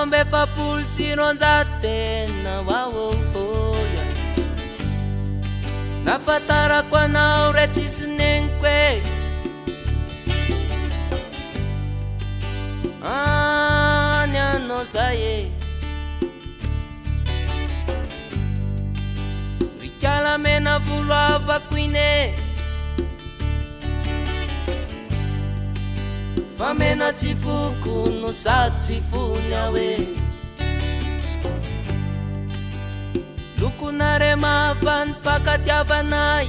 mbe fapolo tsironjatena wawoya nafatarako anao re tsisy neniko e any anao zay e rikala mena volo avako iny e fa mena tsy foko no sady tsy fony aho e lokonare mafany fakatiavanay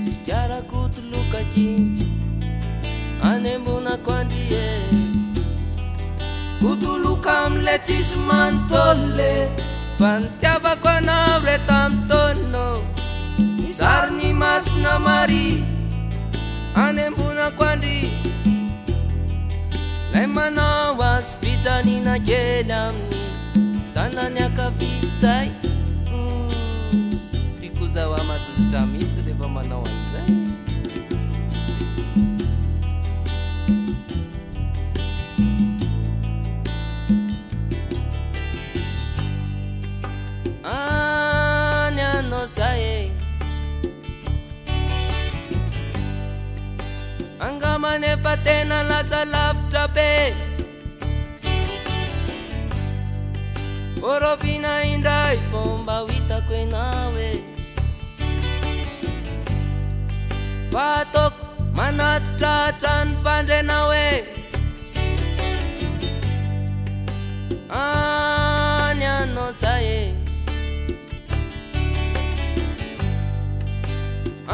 sikarako tolokaky anembonako andie kutuluka amle tsisy manontolo fa nitiavako anao re tamitono nisary ny masina mari anembonako andry lay manao azy fijanina kely amin'ny tanany akavitay tiako zaho amazozotra mihitsy rehefa manao an'izay zay angamanefa tena lasa lavitra be orovina indray fomba hitako enao e fa ataoko manatitratra ny vandrenao e any anao zay e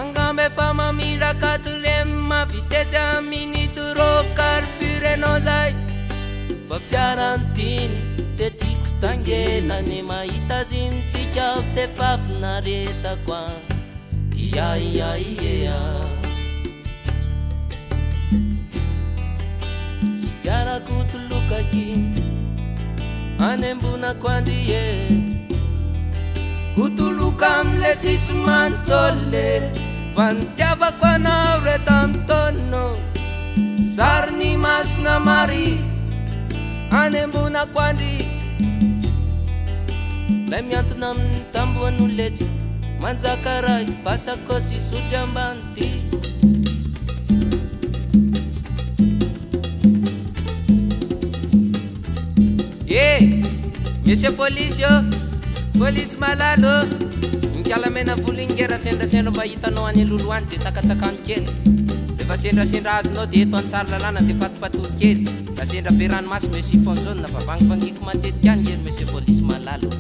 angambe fa mamiraka turem mavitesy aminity ro carburenao zay fa fiarantiny de tiako tangenany mahita zimitsika te fafinaretako a iaiaia sikarako tolokaky anembonako andry e kutuluka amle tsisy manontolo fa nitiavako anao re tamitono sary ny masina mari anembonako andry lay miantona amin'ny tambohan'oletsy manjaka ray vasakosy sotry ambany ty e monsieur police yo police malalo nikala mena volo ingera sendrasendra mba hitanao any lolo any de sakatsakano kely rehefa sendrasendra azonao de eto antsara lalàna de fatopatory kely la sendra be ranomasy monsieur fonzone na vavangivangiko matetika any ely monsieur police malalo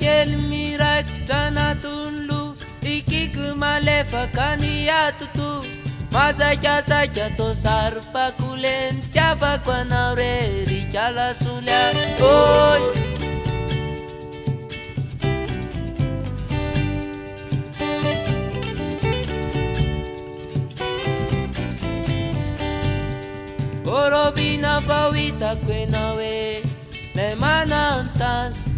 kely mirakitra natolo ikiko malefaka ny atoto mazakazaika to sary pakole nitiavako anao re rikala solya oy orovina fa hitako enao e lay manantansy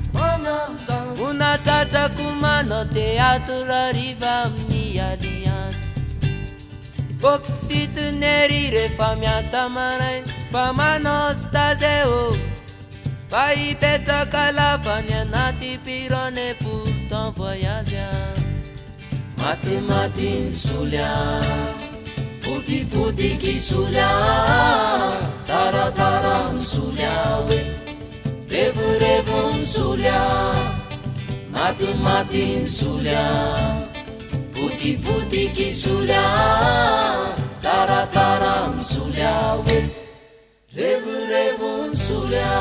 Unatratrako manao teatra riva amin'ny alliance Oxytenery rehefa miasa maraina fa manao stage eo fa hipetraka lavany anaty pirone pourtant voyage Maty solya Poti-potiky solya Taratara solya we Revo solya Maty solya Poti-potiky solya Taratara solya we Revo solya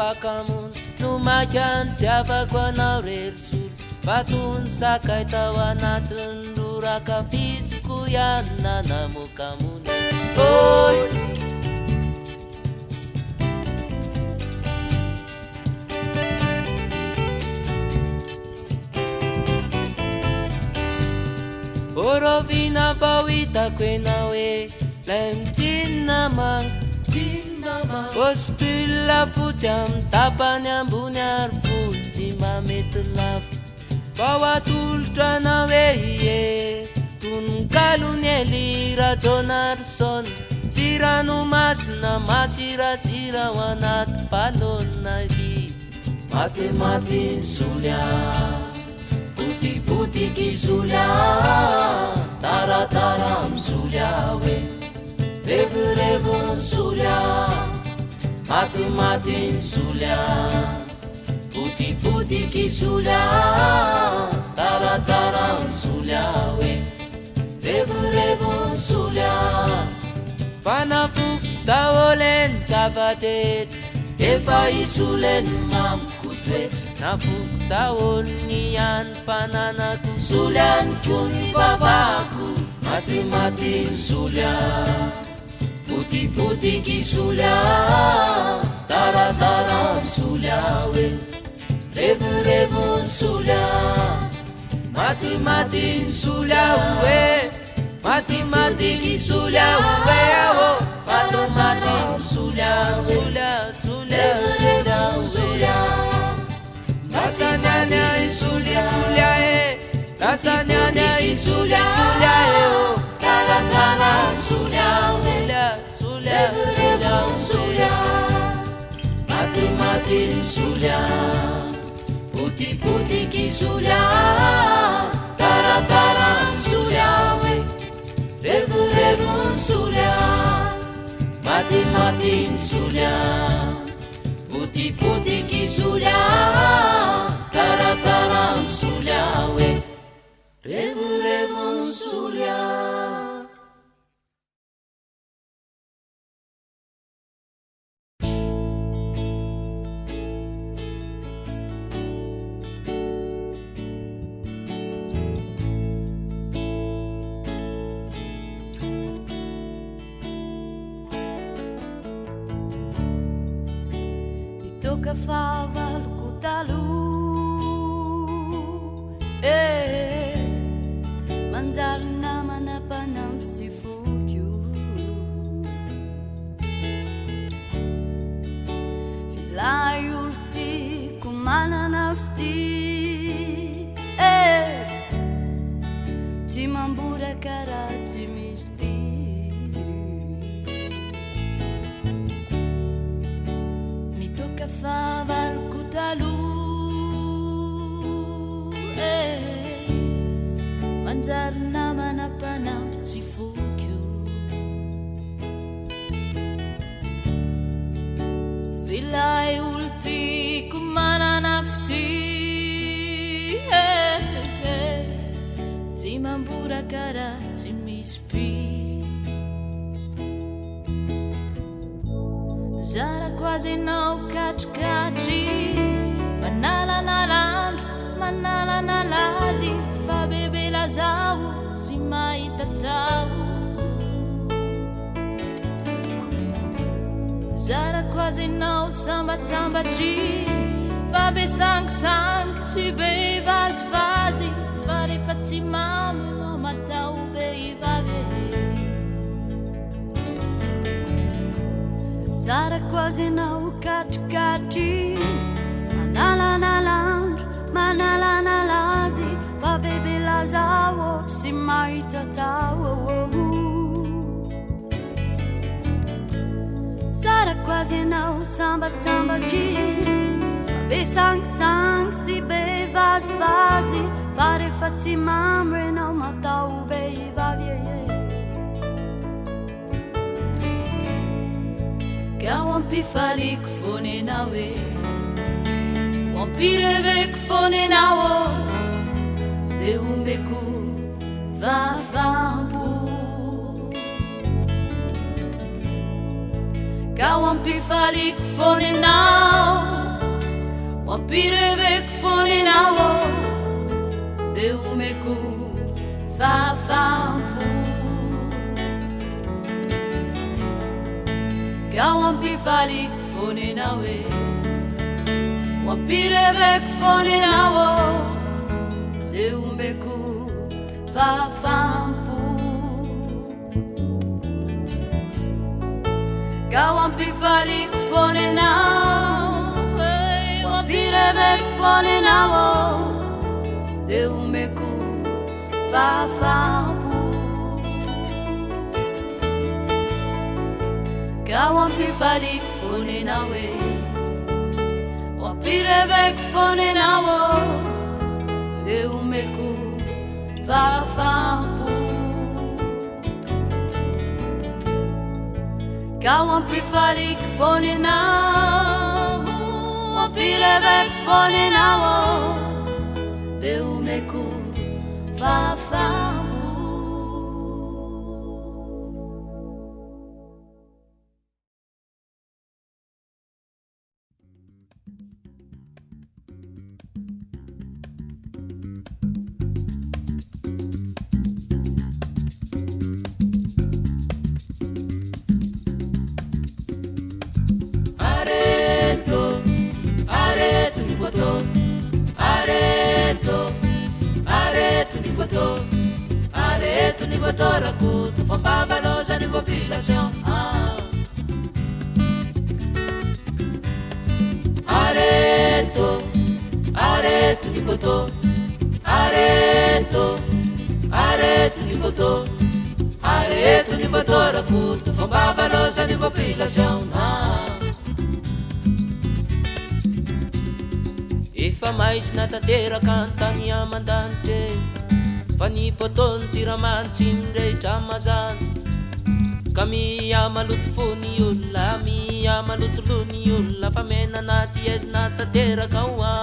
Akamun numakan tiavako anao rery Batun sakay tao anatiny loraka fiziko ihany nanamokamony Oy! Orovina vao hitako enao e Lay mitinna manko Ospila fotsy amin'ny tapany ambony ary fotsy mamety lavo Vao atolotra anao ie Tonon-kalony elira Jonarson Sy ranomasina masirasira ao anaty balona ky Maty solya Poti-potiky solya Taratara solya we Revo solya Maty solya Poti-potiky solya Taratara solya we Revo solya Fanafoko daholen zavatretra Efa isoleny mamiko toetra Nafoko daholny ihany fananako Solyany ko ny vavako Maty solya Poti-potiky solya Taratara solya we Revo solya Maty solya we Maty solya we Maty solya Lasanyanya solya Lasanyanya solya Taratara solya Solya Maty solya Poti-potiky solya Taratara solya we Revo solya Maty solya Poti-potiky solya Taratara solya we Revo solya Toka favaloko taloha manjary namana mpanampy sy foko Filay olo tiako manana fity Tsy mamboraka raha tsy misy Favaloko taloha manjary namana mpanampy tsy foko Filay olo tiako manana fity Tsy mamboraka raha tsy misy Zarako azy enao katrikatry Manala nalandro, manala nalazy Fa bebe lazao sy mahita tao zarako azy anao sambatsambatry fa be sangisangy sy be vazivazy fa rehefa tsy mamy anao matao be ivavy zarako azy anao katrikatry manalanalandro manalanalazy fa bebe lazao sy mahita tao zarako azy anao sambatsambatry be sangisangy sy be vazivazy fa rehefa tsy mamy renao matao be ivavy ka ampifaliako fony anao e ampireveko fony anao de ombeko vafampo ka ampifaliako fony anao ampireveko fony anao de ombeko vafampo ka ampifaliako fony anao e ampireveko fony anao de ombeko vafampo ka ampifaliako fony anao ampireveko fony anao de ombeko vafampo ka ampifaliako fony anao e ampireveko fony anao de ombeko vafampo ka ampifaliako fony anao ampireveko fony anao de ombeko vafampo Areto ni botorako tu fomba valosa ni population Areto ni boto Areto ni boto Areto ni botorako tu fomba valosa ni population Efa mais natateraka antany amandanitra fa ny potony tsiramantsy mirehitra mazany ka miamaloto fony olona miamaloto lony olona fa mena anaty aizy natateraka hoa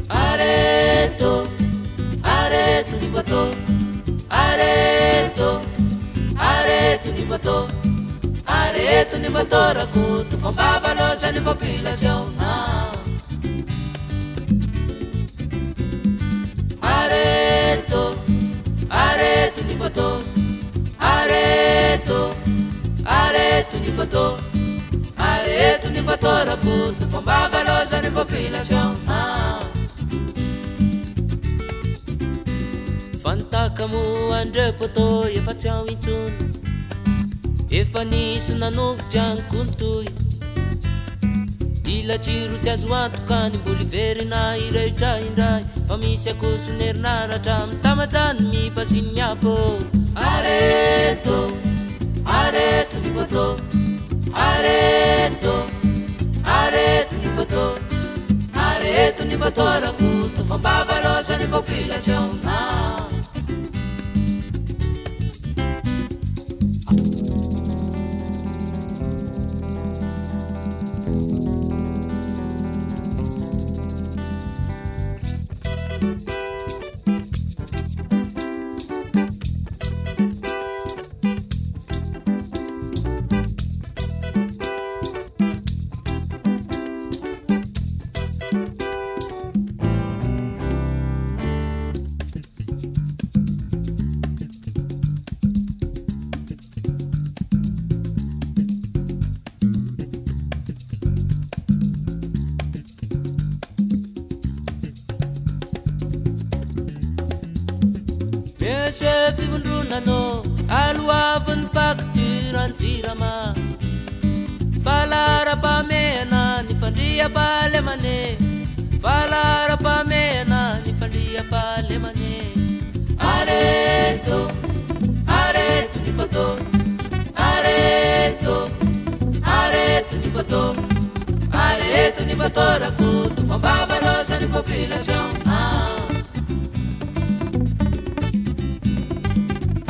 Areto ni boto Areto ni boto Areto ni botorako tu fomba valosa ni population Areto ni boto Areto ni boto Areto ni botorako tu fomba valosa ni population Fantakamo andre poto efa tsy ao intsony efa nisy nanombotra ankontoy ila jiro tsy azo antokany mbola iverina irehitra indray fa misy akosonerinaratra mitamatrany mipasiny miapo Areto ni boto Areto ni boto Areto ni botorako tu fomba valosa ni population se fivondronanô aloavin'ny fakturanjirama falara-pamena ny fandriam-pahalemane falara-pamena ny fandriam-pahalemane areto areto ny bateau areto areto ny bateau areto ny bateau rakoto fambavarazany population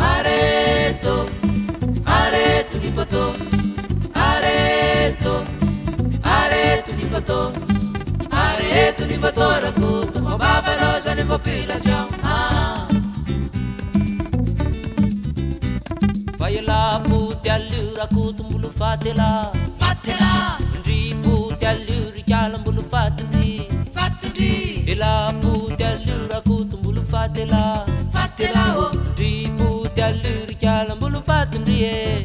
areto areto ny bateau areto areto ny bateau areto ny bateau rakoto fambavarazany population Fayalaputi allurakutu mbulu fatela fatela ndriputi allurikala mbulu fatndi fatndi elaputi allurakutu mbulu fatela fatela ndriputi allurikala mbulu fatndi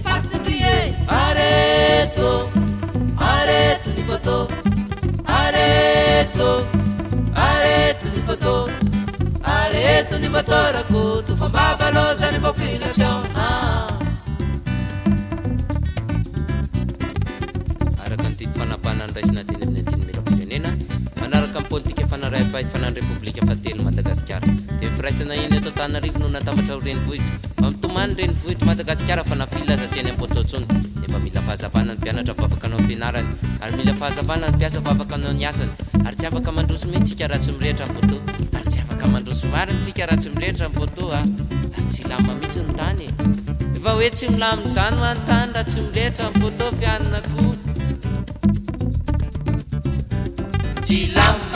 fatndi areto areto ni bateau areto areto ni bateau areto ni bateau rakutu fambavarazany population fanapanan-draisina teny amin'ny antiny mela-pirenena manaraka amin'ny politika fanaraim-pay fanan'ny repoblika fatelo Madagasikara dia firaisana iny eto Antananarivo no natambatra ho renivohitra fa mitomany renivohitra Madagasikara fa nafilazatsy eny am-potoatsony efa mila fahazavana ny mpianatra vavaka anao fianarany ary mila fahazavana ny mpiasa vavaka anao ny asany ary tsy afaka mandroso mihitsy tsika raha tsy mirehitra amin'ny poto ary tsy afaka mandroso mariny tsika raha tsy mirehitra amin'ny poto ary tsy lama mihitsy ny tany efa hoe tsy milamy zany ho any tany raha tsy mirehitra amin'ny poto fianana koa Chilama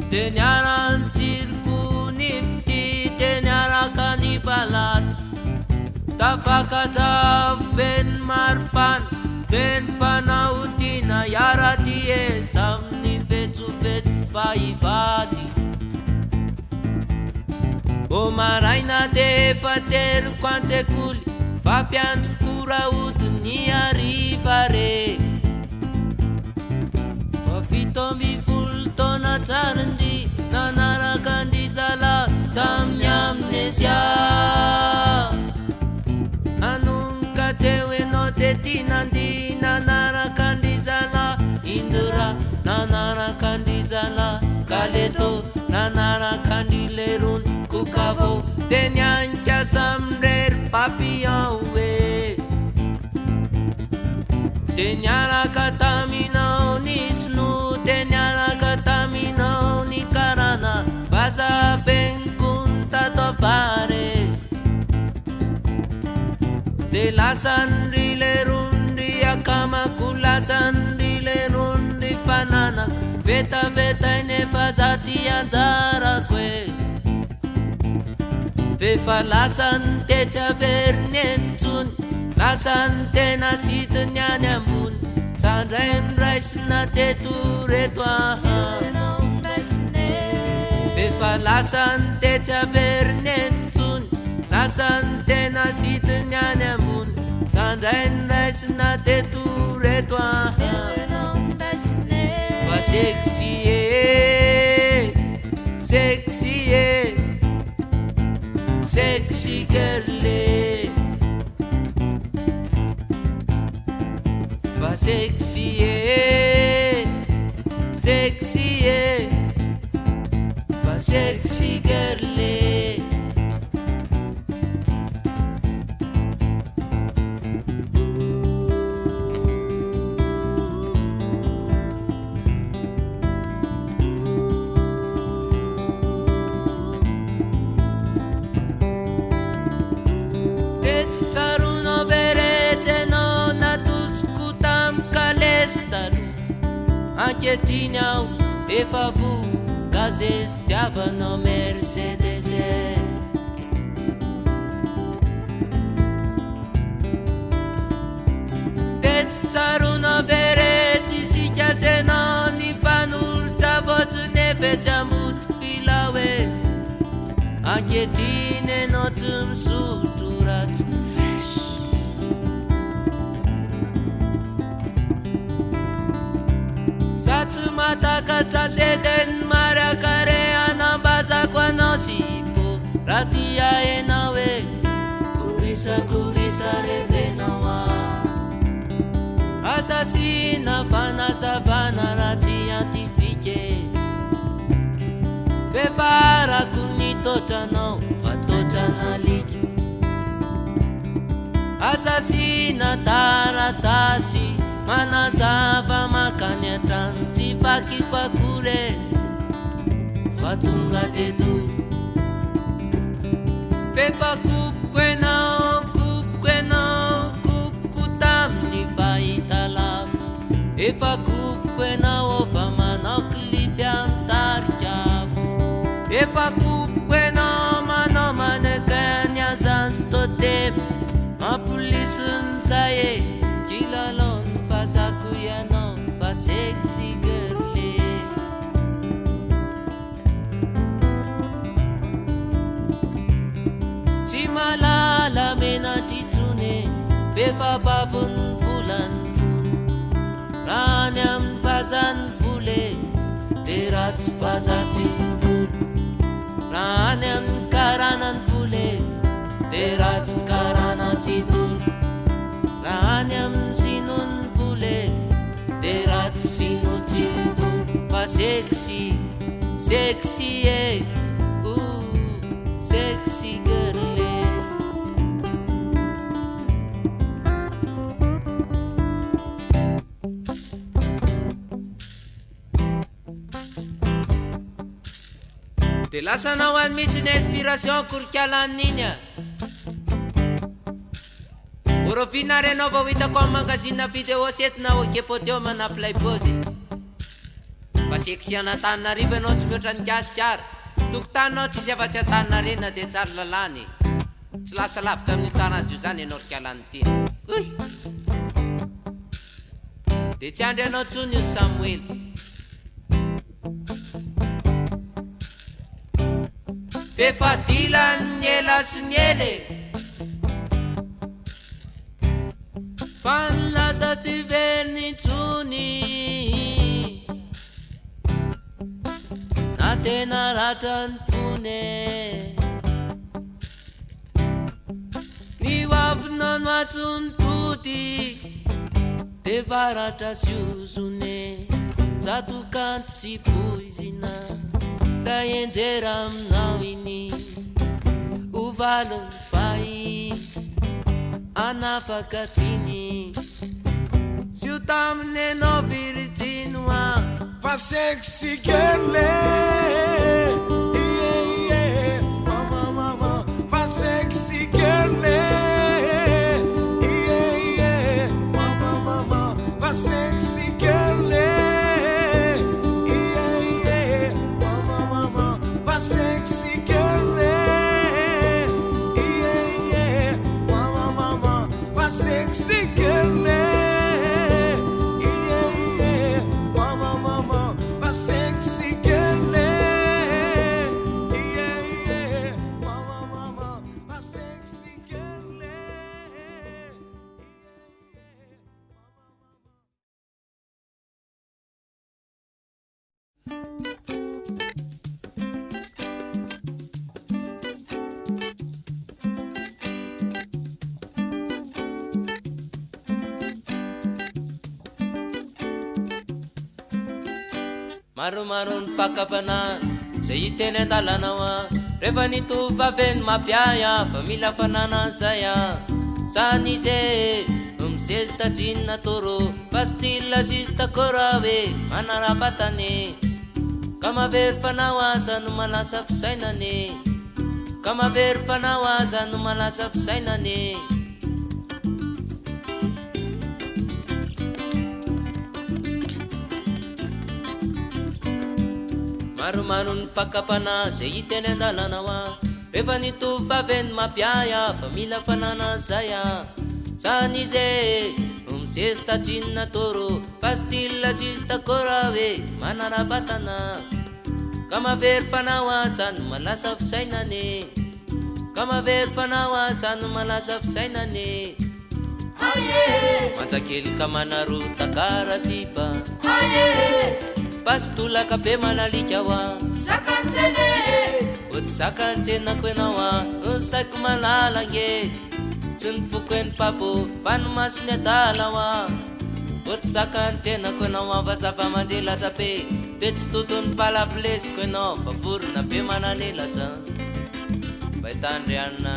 Tenyaran cirku nifti tenyara kanibalat tafakatav ben marpan den fanautina yara die samni vetsu vet vaivati o maraina de fater kwansekuli fapiant kura udni arrivare fafitombi fultona tarandi nanaraka sala tamny amnesia anunka teweno tetinandi nanaraka sala indra nanaraka sala kaleto nanaraka lerun kukavo tenyanka samrer papillon we tenyaraka tamino nisnu tenyaraka tamino ni karana vaza benkunta to fare de la sandrile rundi akama kula sandrile rundi fanana veta veta ne fazati anzara kwe ve fa la sante tavernet tun la sante na sidnya mun sandrain rice na teture toi ve fa la sante tavernet tun la sante na sidnya mun sandrain rice na teture toi fa sexy sexy sexy girlie va sexy sexy va sexy girlie tsy tsaronao veretsy anao natosiko tamy kalesy taloha ankehitriny aho efa vo gazesy tiavanao Mercedes de tsy tsaronao veretsy isika senao ny fanolotra votsiny efetsy amoto fila hoe ankehitriny anao tsy misotro ratsy fresh sa tsy matakatra sedeny mariakare anambazako anao sipo raha tia enao hoe korisakorisa revenao asasina fanazavana raha scientifique vefarako ny totranao fa totranalika asasina taratasy manazava makany antrano tsy fakiko akory fa tonga teto fefa kopoko enao kopoko tamin'ny fahita lava efa kopoko enao fa manao klipy amin'ny tarikavo efa kopoko enao manao manekany azanzy totemy mampolisiny zaye kilalony fa zako ianao fa sexy girly tsy malala menatitsone fefa babony volany volo raha ny amin'ny vazany vole de ratsy vazatsy tolo raha ny amin'ny karanany vole de ratsy karanatsy tolo raha ny amin'ny sinony vole de ratsy sinotsy tolo fa sexy sexy sexy girly de lasa nao any mihitsy ny inspiration korikalan'iny orovina renao vao hitako amin'ny magazine vidéo setina oke podium na playpose fa sexy anatananarivo anao tsy mihoatra ny gasikara tokotaninao tsisy afa-tsy atanarena de tsary lalany tsy lasa lavitra amin'ny tanadio zany anao rikalan'ity de tsy andry anao tsony io Samuel fefa dilany ela sy ny ele fa nilasa tsy veriny tsony na tena ratra ny fone ny hoavinao no atsony tody de varatra sy ozone jatokanto sy poizina da enjera aminao iny ovalony fahiny anafaka tsiny sy io taminy anao viritsinoa fa sexy girly mama fa sexy girly mama fa sexy girly sexy girly mama sexy girly mama sexy girly mama sexy girly maromaro ny fakapana zay hiteny an-dalanao rehefa nitovaveny mapiaya fa mila fanana zay sanize misesta jinna toro fa stila sista korawe manarapatane kama ver fanawaza no malasa fisainane kama ver fanawaza no malasa fisainane maromaro ny fakapana zay hiteny andalana hoa rehefa nitovaveny mampiaya fa mila fanana zay a zany zay misesta jinna toro fa style sista kora hoe manarabatana ka mavery fanao asany malasa fisainane ka mavery fanao asany malasa fisainane manjakely ka manaro takara sipa pastolaka be manalika hoa sakantsene oty sakantsena koenao a saiko malalange tsy nifoko eny papo vanomasiny adala hoa oty sakantsena koenao a fa zava-manjelatra be de tsy totony palapilesy koenao fa vorona be mananelatra baitandrianina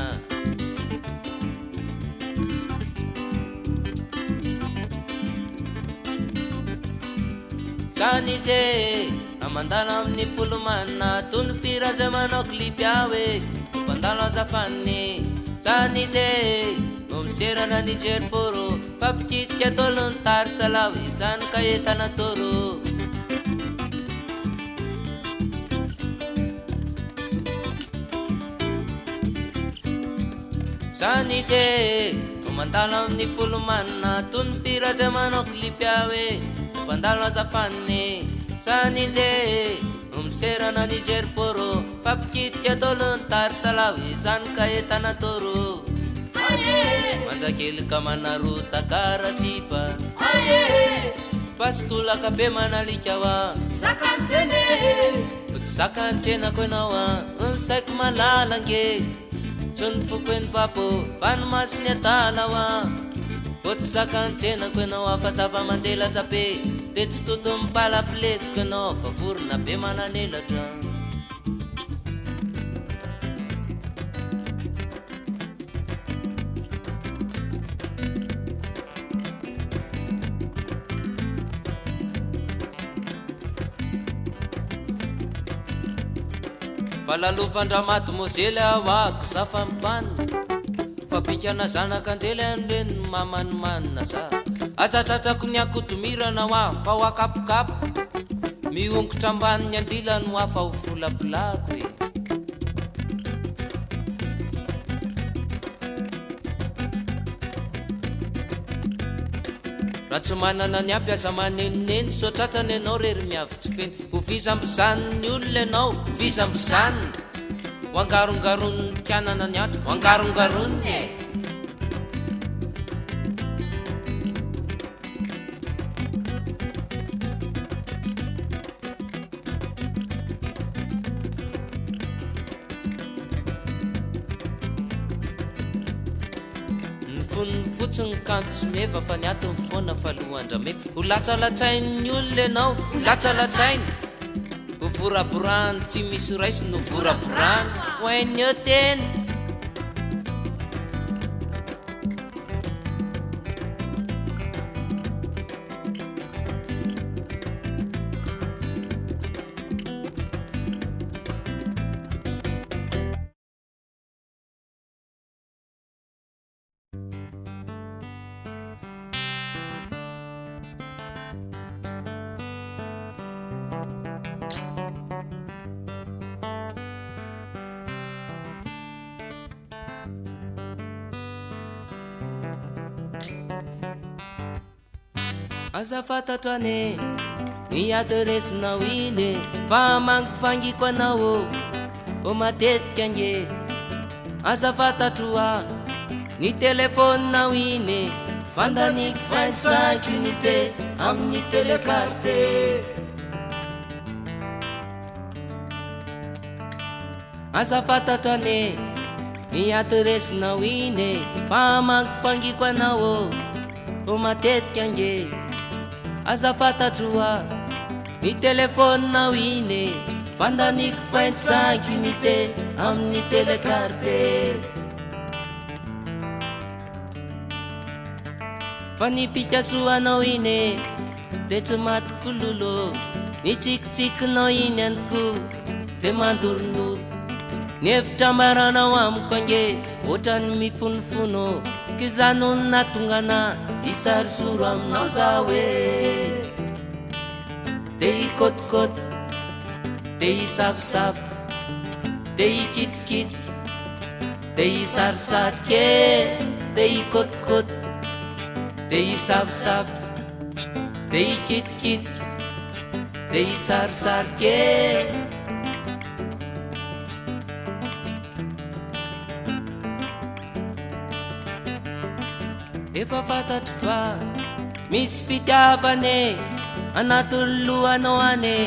zany zay amandala amin'ny polomanina tony pira zay manao klipy awe mpandalo azafaniny zany zay miserana Niger poro fampikitika tolony tarsalaho izany ka entana toro zany zay mandalo amin'ny polomanina tony pira zay manao klipy awe mpandalo azafaniny zany zay miserana Niger poro fampikitika tolony tarsalaho izany ka entana toro manjakely ka manaro takara sipa pastolaka be manalika hoa sakantsene oty sakantsena koenao a saiko malalange tsy nifoko eny papo vanomasiny adala hoa oty sakantsena koenao a fa zava-manjelatra be de tsy toto mipalapilesy koenao fa vorona be mananelatra falalovandra-maty mozely ahoako safampany fa bikana zanak'anjely anireny mamanimanina za azatratrako ny akodomirana hoa fa ho akapokapoko miongotra ambaniny andilany hoa fa ho volapolako e raha tsy manana ny ampiasa manenoneny sotratrany ianao rery miavy tsy feny ho vizambizaniny olona ianao ho vizambizaniny ho angarongaroniny tianana ny andro ho angarongaroniny e fotsiny kanto sy meva fa ny atony foana fa lohandramefa ho latsalatsainy olona ianao ho latsalatsainy ho voraborany tsy misy raisy no voraborany ho hainy eo teny aza fantatrane ny aderesinao iny fa mango fangiko anao o matetika ange aza fantatroa ny telefoninao iny fandaniko 25 unité amin'ny télécarte aza fantatrane ny aderesinao iny fa mango fangiko anao o matetika ange aza fantatroa ny telefoninao iny fandaniko 25 unité amin'ny télécarte fa ny pikasoanao iny de tsy matikololo ny tsikitsikinao iny aniko de mandoronoro ny hevitra maranao amiko ange ohatrany mifonofono kizanonina tongana isarizoro aminao za hoe de hikotikoti de isavosavoka de ikitikitiky de isarisarike de ikotikoty de isavosavoka de ikitikitiky de isarisarike. Efa fantatry fa misy fitiavane anatin'ny lohanao ane,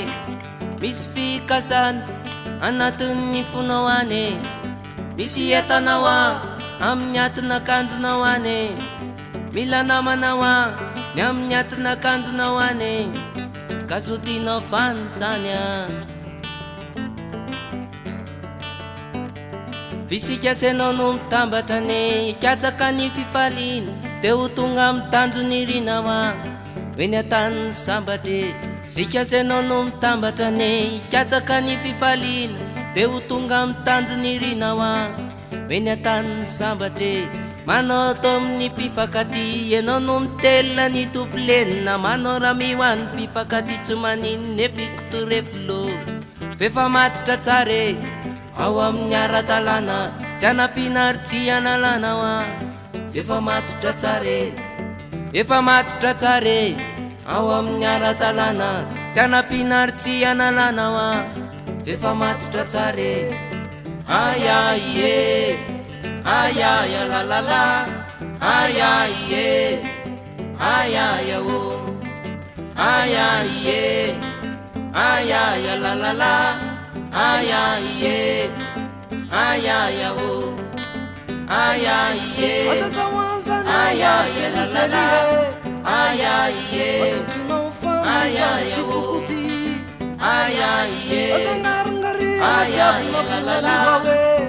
misy fikasana anatin'ny fonao ane, misy entanao amin'ny atin'akanjonao ane, mila namanao ny amin'ny atin'akanjonao ane, ka zotinao fany zany fisikasenao no mitambatra ne ikatsaka ny fifaliana de ho tonga mitanjo ny rinawa eny atan'ny sambatre. Sikasenao no mitambatra ne ikatsaka ny fifaliana de ho tonga mitanjo ny rinawa eny atan'ny sambatre. Manao tao amin'ny mpifakaty ianao no mitelona ny tompolenina, manao raha mioan'ny mpifakaty tsy manino nefiktorefolo fefa matitra tsare ao amin'ny ara-talana tsy anapinary tsy analanao fefa matitra tsare, efa matitra tsare ao amin'ny ara-talana tsy anapinary tsy analanao fefa matitra tsare. Ayaye ayaya la la la ayaye ayaya o ayaye ayaya la la la ayaye ayaya o ayaye ayaya la la la ayaye ayaya o ayaye ayaya la la la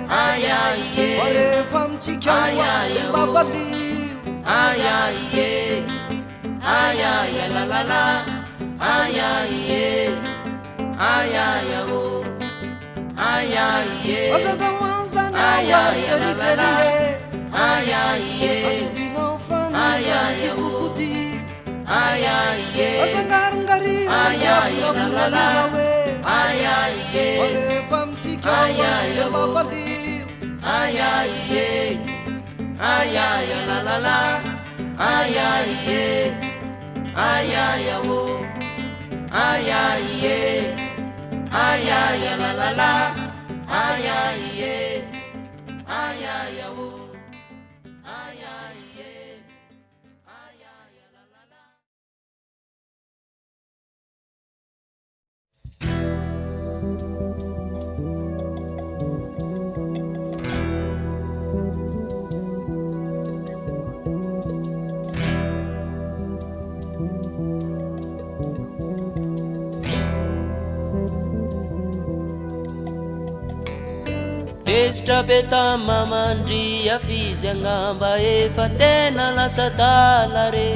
ayaye ayaye o ayaye ayaya la la la ayaye ayaya o ayaye ayaya la la la ayaye ayaya o ayaye ayaya la la la ayaye ayaya o ayaye ayaya la la la ayaye ayaya o ayaye ayaya la la la ayaye ayaya o ayaye ayaya la la la. Tezitra be tamamandria fizy angamba efa tena lasa tala re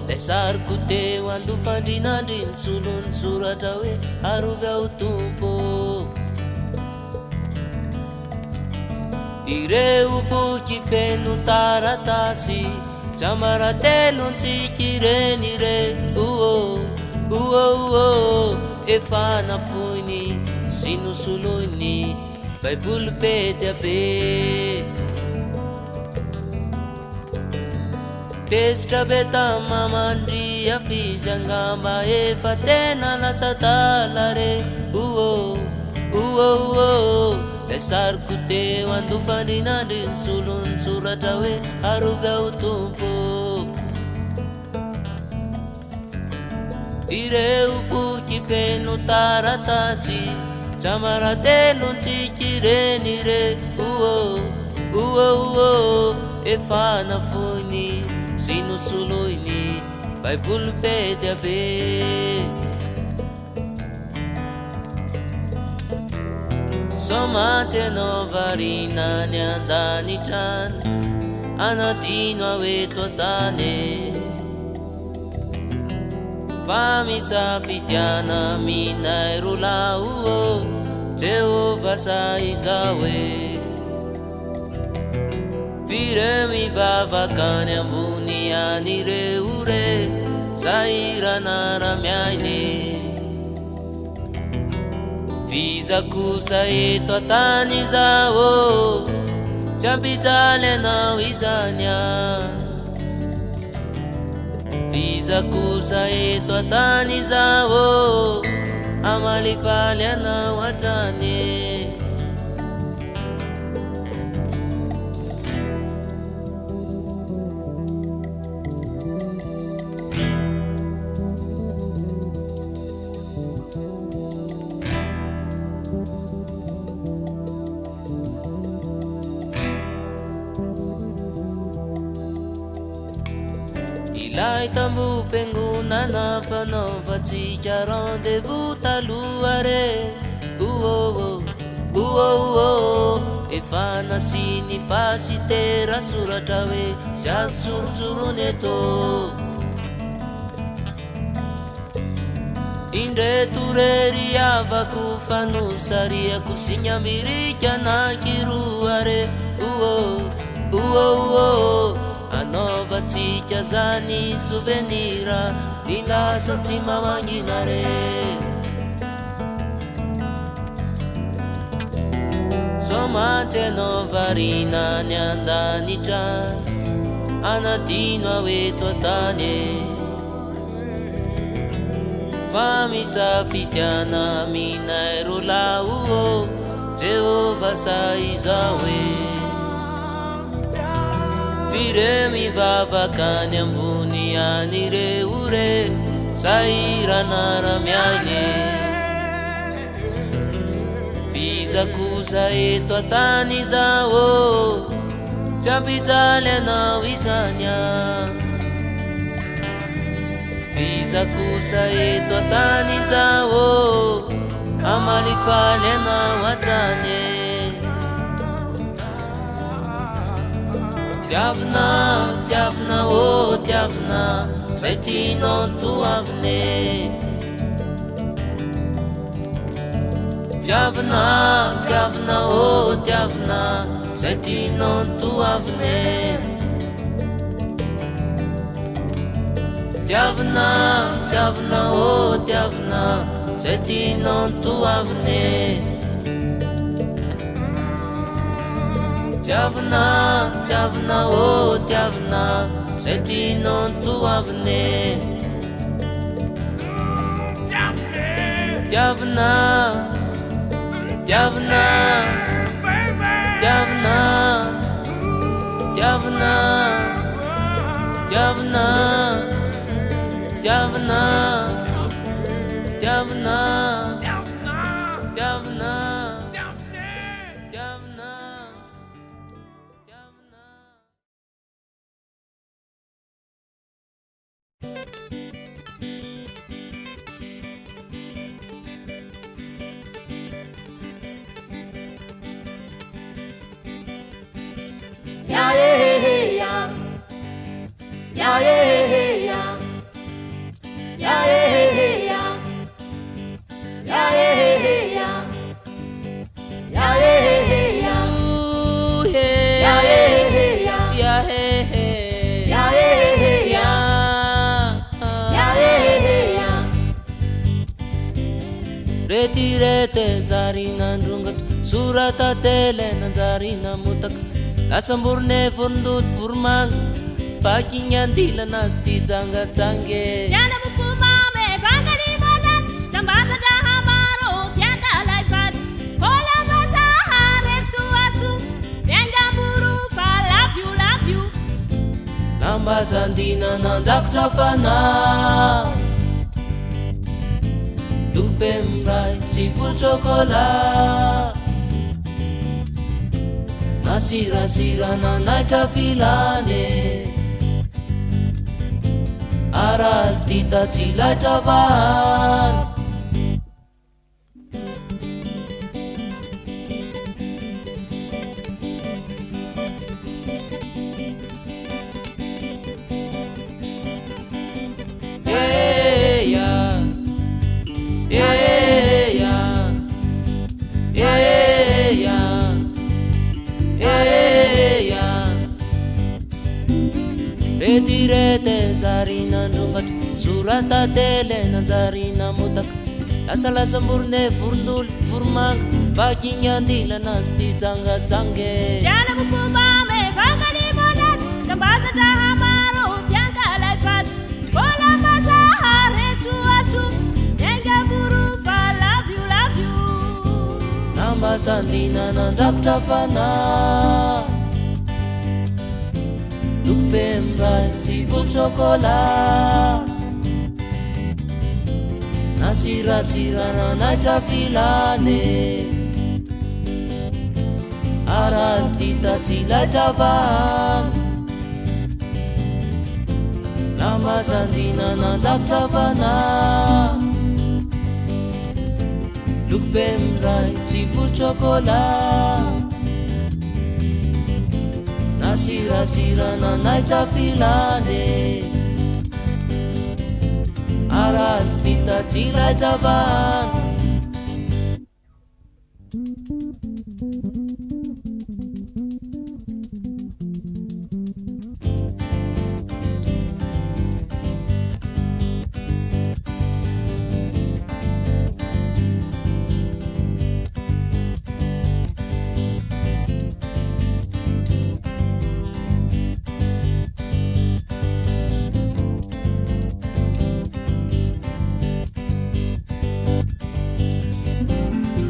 le sariko teo andofandrinandry ny solony soratra hoe arovy ao tompo. Ireo boky feno taratasy tsamaratelo-ntsiky reny re efa nafoiny sy nosoloiny baiboly be dia be. Tezitra be tamamandria fizy angamba efa tena lasa tala re le sariko teo andofandrinandry ny solony soratra hoe arovy ao tompo. Ireo boky feno taratasy tsamaratelo-ntsiky reny re efa nafoiny sy nosoloiny baiboly be dia be. Somatsy anao varina ny andanitrany anadino aoeto atany fa misafidiana minay rolao Jehova sa izao fire mivavakany ambony any ireo re sairana ra miainy Vizakosa eto antany izao tsy ampijaly anao izany a. Vizakosa eto antany izao amalifaly anao hatrany. Ilay tambo pengonana fanaovantsika rendez-vous taloha re. Efa nasiny pasitera soratra hoe sy azo tsorotsorony eto. Indreto rery avako fanosariako signy Amerika anankiroa re. Anaovantsika zany souvenira ny lasa tsy mamangina re. Somatsy anao varina ny andanitra anadino eto antany. Fa misafitiana aminay rolao Jehova sa izao e. Vire mivavaka ny ambony anireo re sairana ramiaine. Vizakosa eto antany izao tsy ampijaly anao izany a. Vizakosa eto antany izao amalifaly anao hatrany. Tiavina, tiavina, oh tiavina, zay tianao toavine. Tiavina, tiavina, oh tiavina, zay tianao toavine. Tiavina, tiavina, oh tiavina, zay tianao toavine. Tiavina, tiavina, oh tiavina, zay tianao toavine. Tiavina, tiavina, tiavina, tiavina, tiavina, tiavina, tiavina, tiavina. Yeah, yeah, yeah. Yeah, yeah, yeah. Yeah, yeah, yeah. Yeah, yeah, yeah. Yeah, yeah, yeah. Ooh, hey. Yeah, yeah, yeah. Yeah, hey, hey. Yeah, yeah, yeah. Yeah, yeah, yeah. Retirete zarina ndrungata surata tele nanjarina mutaka asamburne fundut furmang fucking andila nasti janga jange Yana mufumame vangani monan tambasa dahamaro tiaga laifat kola masa hareksu asu tenga buru fa love you namba sandina nandaktra fana dupemrai seafood chocolate nasira-sira nanaitra filane araly tita tsy laitra vahany. Retirete zarina ndrungatra surata tele nanjarina mutaka lasalamborone vorondolo voromanga vakigny andilana sy ty jangajange Diana mufumame vangani monet kambasandraha maro tiangalay faty mbola mazahareto aso miainga voro fa love you nambasandina nandrakotra fana lokobe miray sy volo chocolat nasirasirana naitra filane arantita tsy laitra vahana nambasandina nandrakotra fana lokobe miray sy volo chocolat nasirasirana naitra filane arantita tsy laitra vahana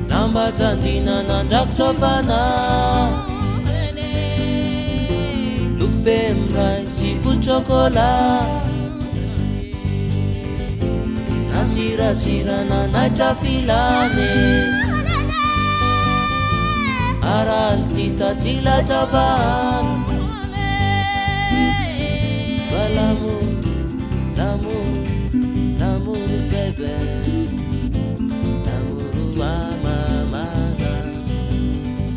nambasandina nandrakotra fana lokobe miray sy volo chocolat nasirasirana naitra filane arantita tsy laitra vahana